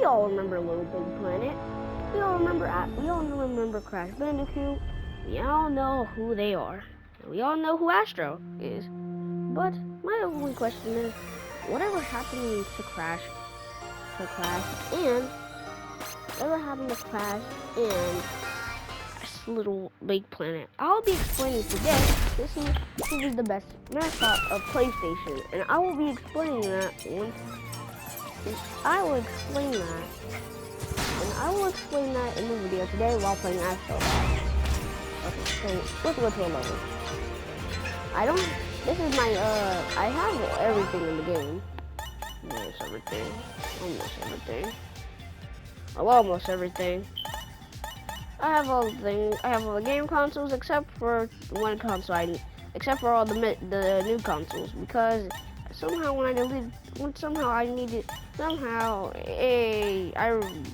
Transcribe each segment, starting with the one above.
all remember Little Big Planet. We all remember Crash Bandicoot. We all know who they are. We all know who Astro is. But my only question is, whatever happened to Crash, and whatever happened to Crash and Little Big Planet? I'll be explaining today. This is the best mascot of PlayStation, and I will be explaining that once. I will explain that, and I will explain that in the video today while playing Astro. Okay, so let's go to a level. This is my, I have everything in the game. Almost everything. Oh, almost everything. I have all the game consoles except for one console. Except for all the new consoles, because somehow I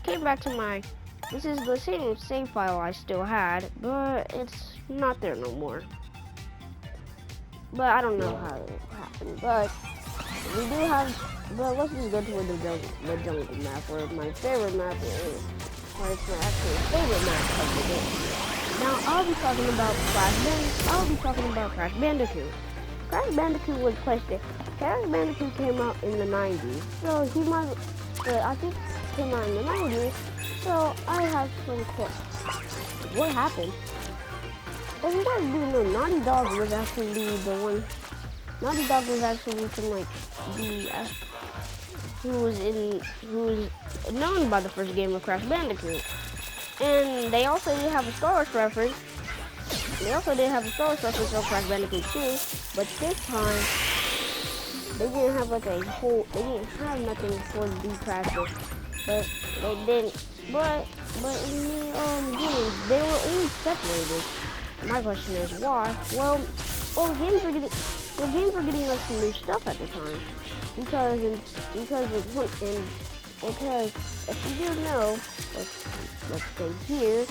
came back to my. This is the same save file I still had, but it's not there no more. But I don't know how it happened. But we do have. But let's just go to the jungle map, where my favorite map is. Where it's my actual favorite map of the game. Now I'll be talking about Crash Bandicoot. Crash Bandicoot was PlayStation. Crash Bandicoot came out in the 90s, so I think it came out in the 90s. So I have some questions. What happened? As you guys do know, Naughty Dog was actually the one. Naughty Dog was actually from who was known by the first game of Crash Bandicoot. And they also did have a Star Wars reference. of Crash Bandicoot 2, but this time they didn't have they didn't have nothing for the Crash, but they didn't. But in the games, they were only separated. My question is why? Well, games were getting us some new stuff at the time, because if you do know, let's say here.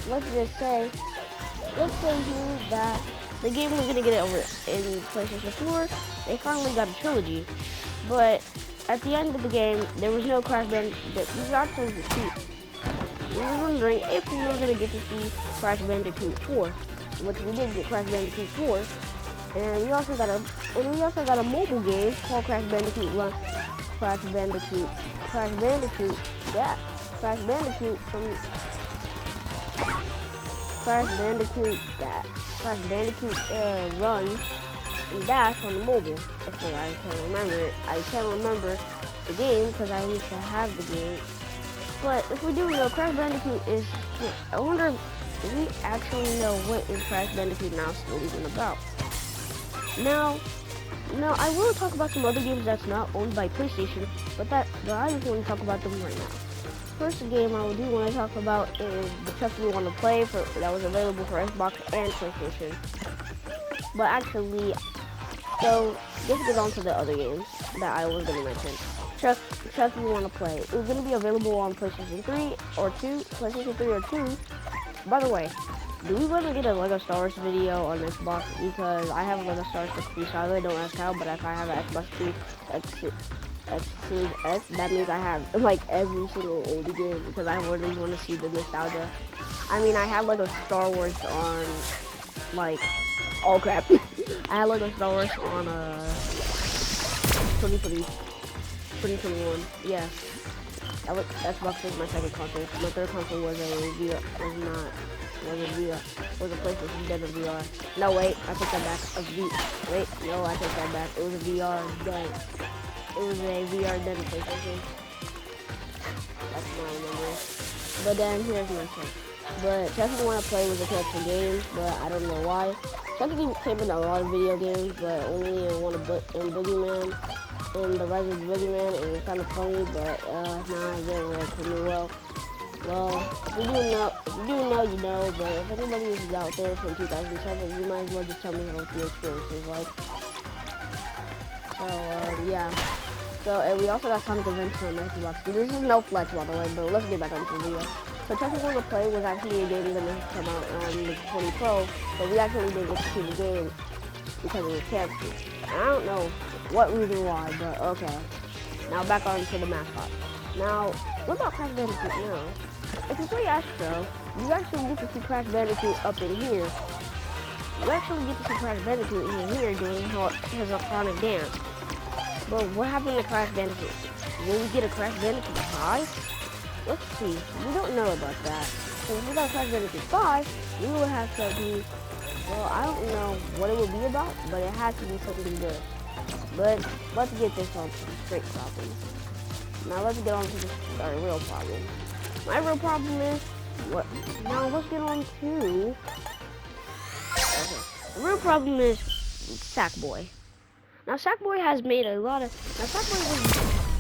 Let's say here that the game was gonna get it over in PlayStation 4. They finally got a trilogy, but at the end of the game, there was no Crash Bandicoot. You got to see. We were wondering if we were gonna get to see Crash Bandicoot 4, which we did get Crash Bandicoot 4, and we also got a mobile game called Crash Bandicoot Run and Dash on the mobile. I can't remember it. I can't remember the game because I used to have the game. But if we do know, Crash Bandicoot is. I wonder if we actually know what is Crash Bandicoot now still even about. Now I will talk about some other games that's not owned by PlayStation, but I just want to talk about them right now. First game I do want to talk about is the Chuck We Want to Play that was available for Xbox and PlayStation. But actually, so let's get on to the other games that I was going to mention. Chuck We Want to Play. It was going to be available on PlayStation 3 or 2. By the way, do we want to get a Lego Star Wars video on Xbox? Because I have a Lego Star Wars 3, so I really don't ask how, but if I have an Xbox 3 Series S, that means I have every single old game, because I really want to see the nostalgia. I mean, I have Lego Star Wars on, oh crap. I had Lego Star Wars on 2021. Yeah. Xbox was my second console. My third console was a PlayStation instead of VR. No, wait, I take that back. I take that back. It was a VR then. It was a VR then PlayStation. That's what I remember. But then here's my thing. But Chuck We Want to Play was a collection game, but I don't know why. Chuck came in a lot of video games, but only in Boogeyman. And the Rise of the Boogeyman, and it's kind of funny, but it didn't work for me well. Well, if you do know, you know, but if anybody is out there from 2007, you might as well just tell me what the experience is like. So, yeah. So, and we also got Sonic Adventure on Xbox. This is no flex, by the way, but let's get back onto the video. So, Chuck We Want to Play was actually a game that was come out on the 2012, but we actually didn't get to see the game because it was canceled. I don't know what reason why, but okay. Now back on to the mascot. Now, what about Crash Bandicoot now? If you play Astro, you actually get to see Crash Bandicoot up in here. You actually get to see Crash Bandicoot in here doing his iconic dance. But what happened to Crash Bandicoot? Will we get a Crash Bandicoot 5? Let's see. We don't know about that. So if we got Crash Bandicoot 5, we will have to be, well, I don't know what it will be about, but it has to be something good. But let's get this on some straight problem. Now let's get on to our real problem. My real problem is, what? Now let's get on to, okay. The real problem is Sackboy. Now Sackboy has made a lot of, now Sackboy was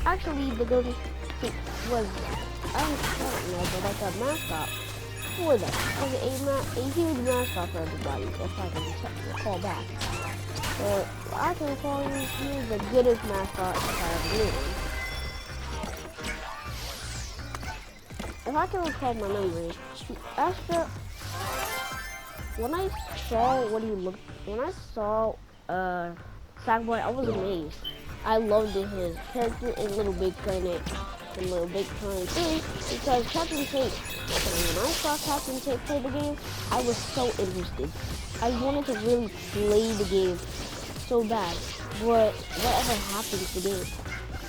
actually the good, was, I don't know, but like a mascot for them. Was a huge mascot for everybody, if I can call back. But I can call him the goodest mascot if I ever knew one. If I can recall my memory, Astro, when I saw what he looked, when I saw Sackboy, I was amazed. I loved his character in Little Big Planet and Little Big Planet 3 because Captain Tate, when I saw Captain Tate play the game, I was so interested. I wanted to really play the game so bad, but whatever happened to the game?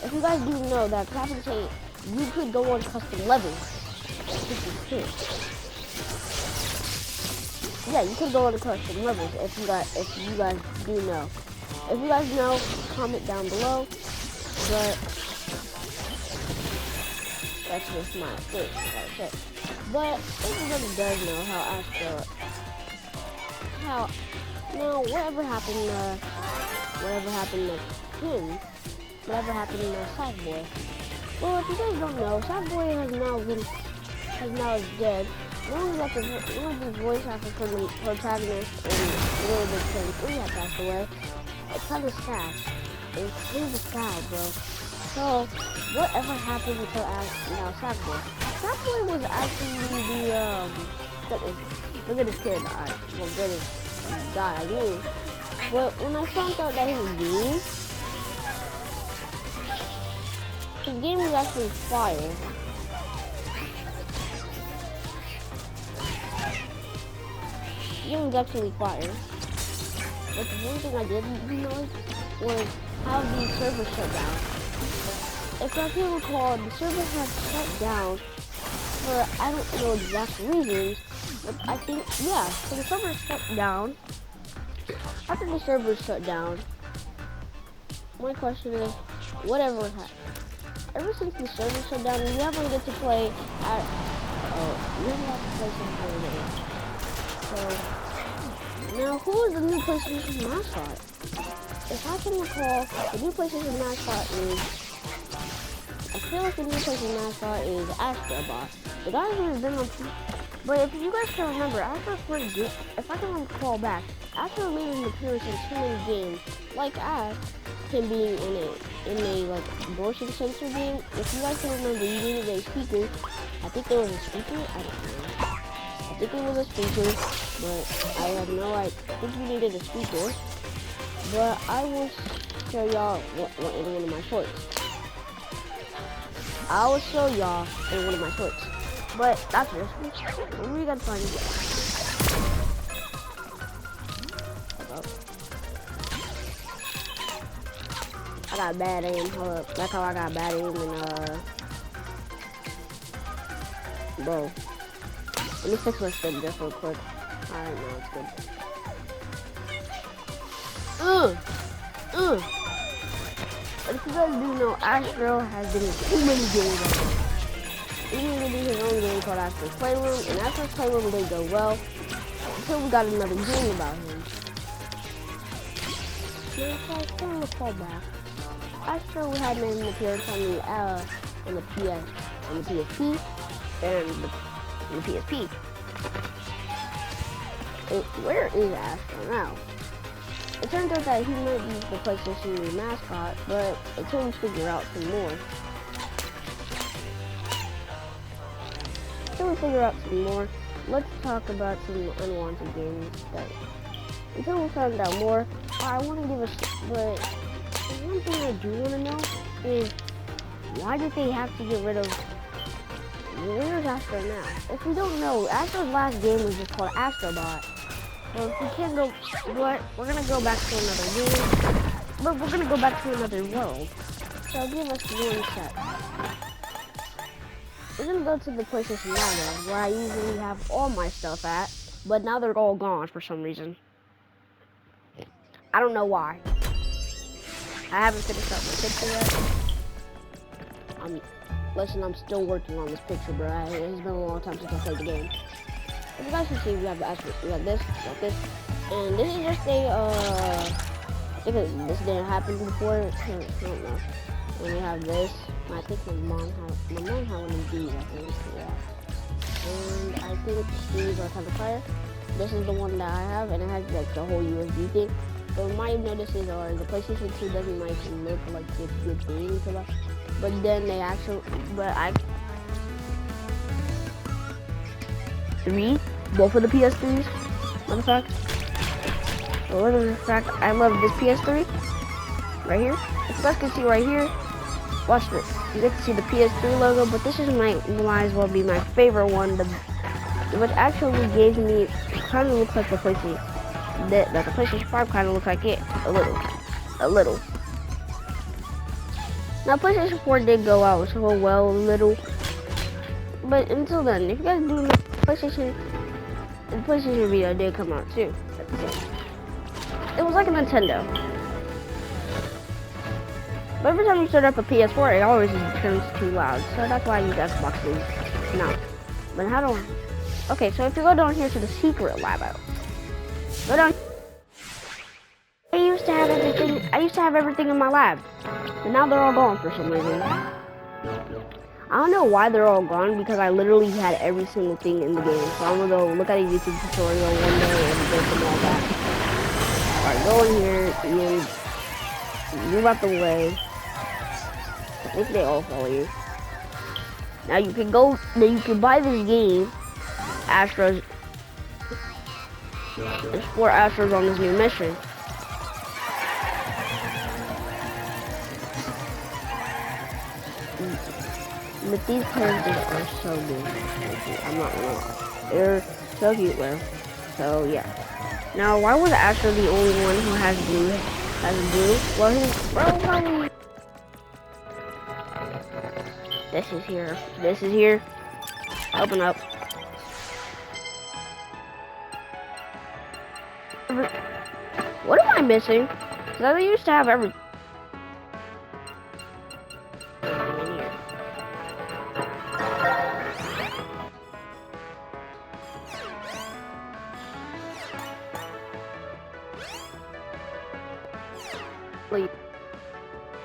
If you guys do know that Captain Tate, you could go on custom levels. Yeah, you could go on custom levels if you guys do know. If you guys know, comment down below. But that's just my thing, okay. But everybody does know how now whatever happened to Sackboy. Well, if you guys don't know, Sackboy has now dead. One of the voice actors from the protagonist in Little Big Planet 3 had passed away. It's kind of sad. It's kind of sad, bro. So, whatever happened to now Sackboy? Sackboy was actually look at this kid, goodest guy I knew. But when I found out that he was gay, his game was actually fire. The game was actually fire. But the one thing I didn't know was how the server shut down. If I can recall, the server has shut down for I don't know exact reasons, but I think yeah. So the server shut down. After the server shut down, my question is, whatever happened? Ever since the server shut down, we haven't get to play at. We haven't got to play some other days. So now, who is the new PlayStation mascot? If I can recall, the new PlayStation mascot is. I feel like the new PlayStation mascot is Astrobot. The guy who has been on. But if you guys can remember, if I can recall back, Astro made an appearance in too many games, like Ash, him being in a like motion sensor game. If you guys can remember, you needed a speaker. I think there was a speaker. I don't know. I think it was a speaker, but I have no idea. I think you needed a speaker. But I will show y'all what in one of my shorts. I will show y'all in one of my shorts. But that's it. We gotta find it. I got bad aim. Hold up. That's how I got bad aim and bro. Let me fix my skin just real quick. Alright, no, it's good. But if you guys do know, Astro has been in too many games already. He's gonna do his own game called Astro's Playroom, and Astro's Playroom didn't go well until we got another game about him. Now, if I can recall back, Astro had made an appearance on the PSP, and the PSP. Where is Astro now? It turns out that he might be the PlayStation mascot, but until we figure out some more. Let's talk about some unwanted games. Until we find out more, I want to give but One thing I do want to know is why did they have to get rid of? Where's Astro now? If we don't know, Astro's last game was just called Astrobot. So if we can't go, but we're gonna go back to another game. But we're gonna go back to another world. So give us one sec. We're gonna go to the PlayStation Now where I usually have all my stuff at, but now they're all gone for some reason. I don't know why. I haven't finished up my picture yet. Listen, I'm still working on this picture, bro. It's been a long time since I played the game. As you guys can see, we have this, and this is just a, I think this didn't happen before. I don't know. And we have this. I think my mom had one of these, I think. Yeah. And I think these are kind of fire. This is the one that I have, and it has like the whole USB thing. So my notices are the PlayStation 2 doesn't like look like it's good things about, but then they actually, both of the PS3s, matter of fact. So matter of fact, I love this PS3 right here. As you guys can see right here, watch this. You get to see the PS3 logo, but this is might as well be my favorite one. Which actually gave me, kind of looks like the PlayStation. That the PlayStation 5 kind of looks like it a little. Now PlayStation 4 did go out so well a little, but until then, if you guys do know, the PlayStation Vita did come out too. It was like a Nintendo, but every time you start up a PS4, it always turns too loud. So that's why I use Xboxes now. But how do I? Okay, so if you go down here to the secret lab out. Go down. I used to have everything in my lab, but now they're all gone for some reason. I don't know why they're all gone, because I literally had every single thing in the game. So I'm gonna go look at a YouTube tutorial one day and get them all back. Alright, go in here and move out the way. I think they all follow you. Now you can buy this game, Astros. There's 4 Astros on this new mission. But these characters are so good. I'm not gonna lie. They're so cute, though. So yeah. Now, why was Astro the only one who has blue? Well, he's probably. This is here. Open up. What am I missing? Because I used to have everything.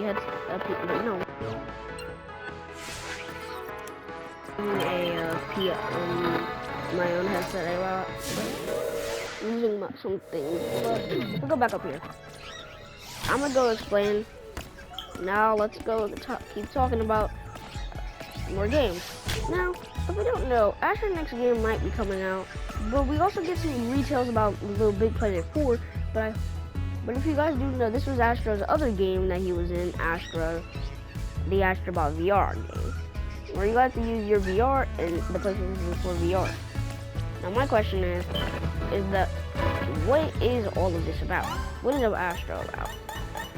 You had no. My own headset I bought. Using some things, but we'll go back up here. I'm gonna go explain. Now let's go keep talking about more games. Now, if we don't know, Astro's next game might be coming out, but we also get some details about Little Big Planet 4. But if you guys do know, this was Astro's other game that he was in, the Astrobot VR game, where you got to use your VR and the PlayStation 4 VR. Now my question is that what is all of this about? What is Astro about?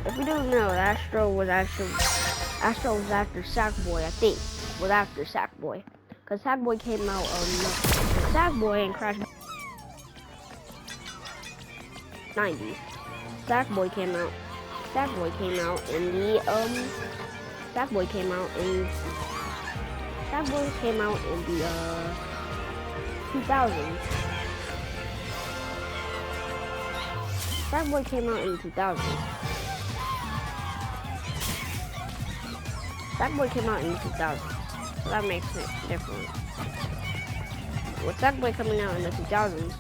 If we don't know, Astro was after Sackboy, I think. Was after Sackboy, because Sackboy came out Sackboy and Crash 90s. Sackboy came out in the 2000s. Sackboy came out in the 2000s. So that makes it different. With Sackboy coming out in the 2000s,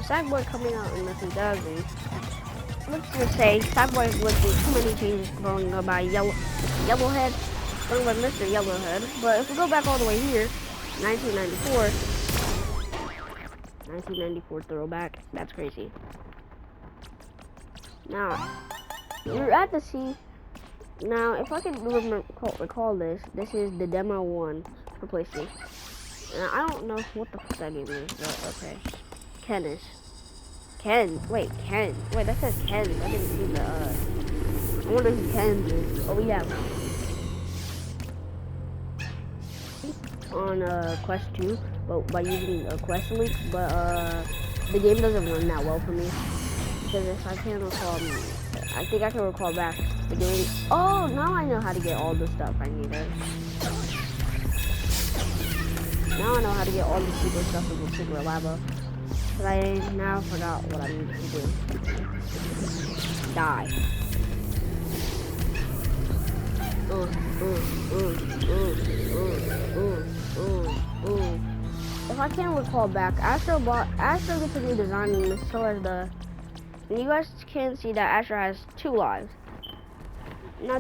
Sackboy coming out in the 2000s, let's just say Sackboy went through too many changes going by Yellowhead, going by Mr. Yellowhead. But if we go back all the way here, 1994, 1994 throwback. That's crazy. Now, you're at the sea. Now, if I can recall this is the demo 1 for PlayStation. And I don't know what the fuck that game is, but okay. Ken, wait, that says Ken. I didn't see the, I wonder who Ken is. Oh, yeah. On, Quest 2, but by using a Quest link, but, the game doesn't run that well for me. Because if I can recall, I think I can recall back the game. Oh, now I know how to get all the stuff I needed. Now I know how to get all the secret stuff in the secret lava. But I now forgot what I needed to do. Die. If I can't recall back, Astro gets a new design, and so as the. And you guys can see that Astro has 2 lives. Now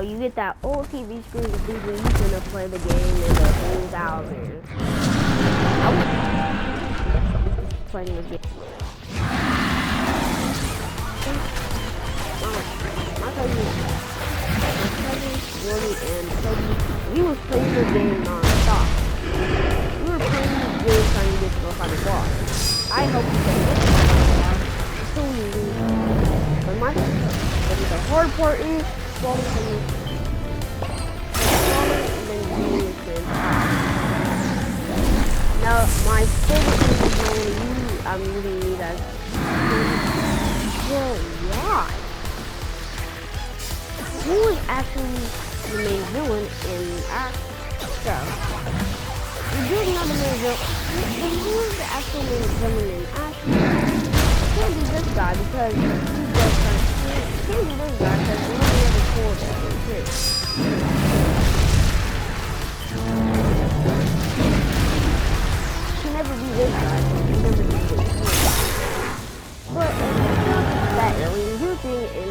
you get that old TV screen with these when you can play the game in the whole thousand. I was playing this game. I'll tell you, Willie and Toby, we was playing this game non-stop. We were playing this game trying to get to go find a boss. I hope you can get it. So easy. But the hard part is falling from you. And then doing it to Now, my favorite thing is when I'm using these as well, why? Who is actually the main villain in Astro? You do know the main villain. Who is the actual main villain in Astro? Can't be this guy because he's just can't be this guy because we only have a 4 that too. Can never be this guy, can never be this guy. But it's not that alien grouping in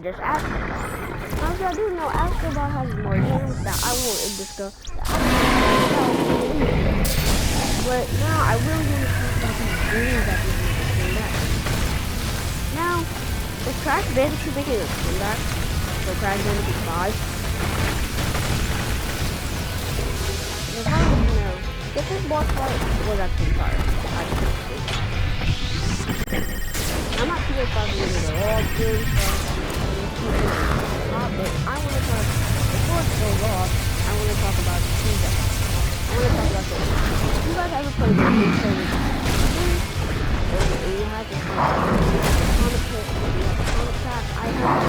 just Astro. Now, I do know Astrobot has more games that I won't discuss. But now I really want to talk about these games that we need to come back. Now, is Crash Bandicoot making a comeback for Crash Bandicoot 5? Well, how do you know? If this boss fight was actually hard, I'm not too excited at all, good stuff, but I want to talk, before it goes off, I want to talk about Tuesday. I want to talk about this. You guys ever played the game and you have to atomic pit, you have atomic trap, I have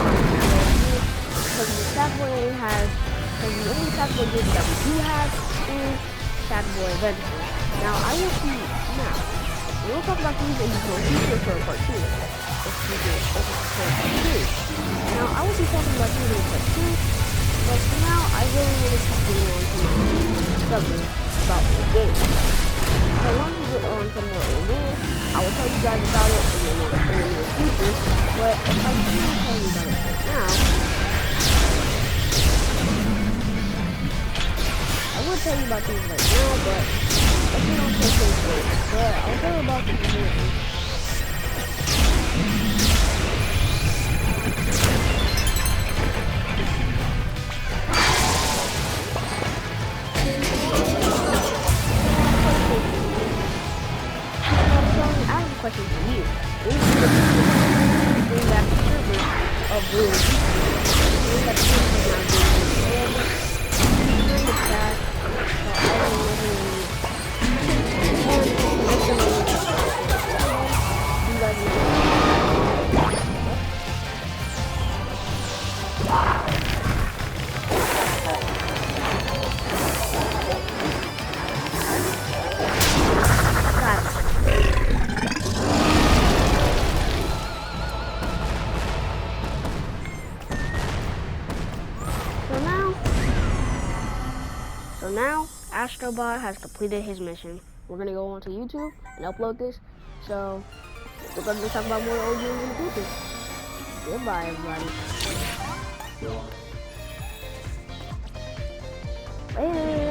because the Sackboy has, because the only Sackboy game that we do have is Sackboy Adventure. Now, I will see, now, we'll talk about these in the future for part 2. Now, I will be talking about these in part 2, but for now, I really want to keep getting on to my subject about the game. So once we get on some more games, I will tell you guys about it in the near future, but if I can't tell you about it right now, I would tell you about these right now, but if you don't take things away, but I'll tell you about them later. Question for you. Bring back the server of Blue. Bring back the server now. Bring the chat. So now, Astrobot has completed his mission. We're gonna go onto YouTube and upload this. So we're gonna talk about more old games in the future. Goodbye, everybody. Later.